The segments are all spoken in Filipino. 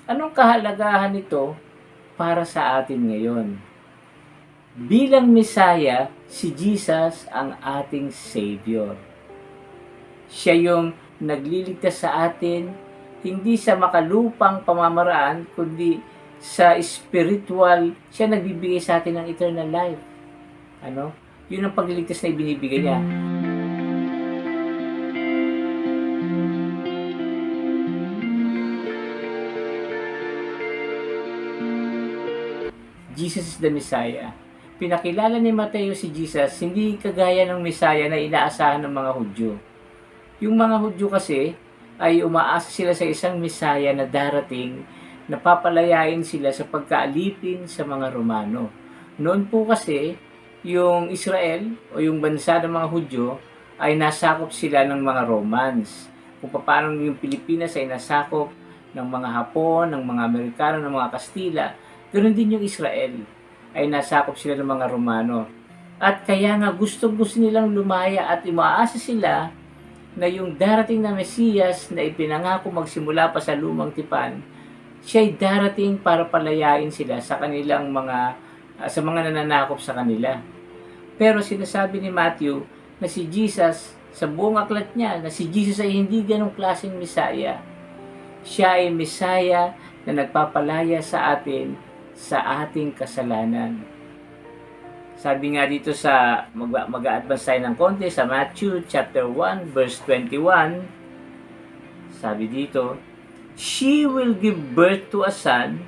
Anong kahalagahan nito para sa atin ngayon? Bilang Mesaya, si Jesus ang ating Savior. Siya yung nagliligtas sa atin, hindi sa makalupang pamamaraan, kundi sa spiritual, siya nagbibigay sa atin ng eternal life. Yun ang pagliligtas na ibinibigay niya. Jesus is the Messiah. Pinakilala ni Mateo si Jesus hindi kagaya ng Messiah na inaasahan ng mga Hudyo. Yung mga Hudyo kasi ay umaasa sila sa isang Messiah na darating na papalayain sila sa pagkaalipin sa mga Romano. Noon po kasi, yung Israel o yung bansa ng mga Hudyo ay nasakop sila ng mga Romans. Kung paano yung Pilipinas ay nasakop ng mga Hapon, ng mga Amerikano, ng mga Kastila, ganoon din yung Israel ay nasakop sila ng mga Romano. At kaya nga gusto nilang lumaya at umaasa sila na yung darating na Mesiyas na ipinangako magsimula pa sa lumang tipan, siya'y darating para palayain sila sa kanilang sa mga nananakop sa kanila. Pero sinasabi ni Matthew na si Jesus, sa buong aklat niya, na si Jesus ay hindi ganong klaseng Mesaya. Siya ay Mesaya na nagpapalaya sa atin sa ating kasalanan. Sabi nga dito sa mag-a-advance tayo ng konti sa Matthew chapter 1 verse 21. Sabi dito, "She will give birth to a son,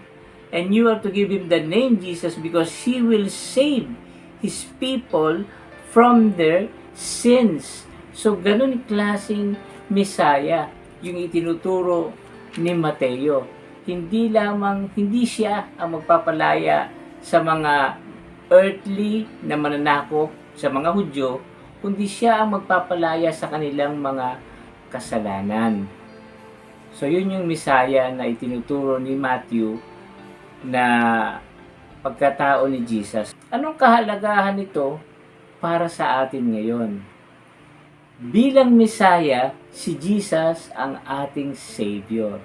and you are to give him the name Jesus because he will save his people from their sins." So ganun klaseng Mesaya yung itinuturo ni Mateo. Hindi siya ang magpapalaya sa mga earthly na mananakop sa mga Hudyo, kundi siya ang magpapalaya sa kanilang mga kasalanan. So yun yung Mesaya na itinuturo ni Matthew na pagkatao ni Jesus. Anong kahalagahan nito para sa atin ngayon? Bilang Mesaya, si Jesus ang ating Savior.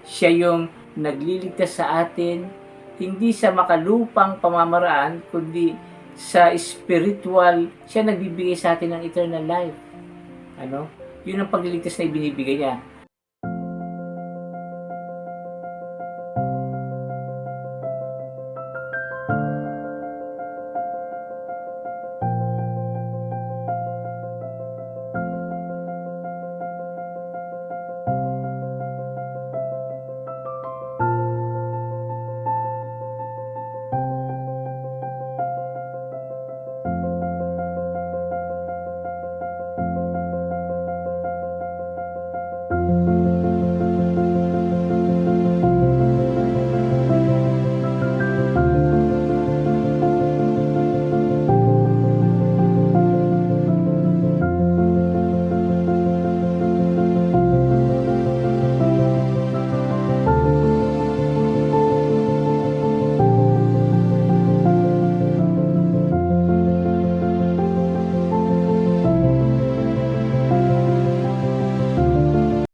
Siya yung nagliligtas sa atin, hindi sa makalupang pamamaraan, kundi sa spiritual, siya nagbibigay sa atin ng eternal life. Yun ang pagliligtas na ibinibigay niya.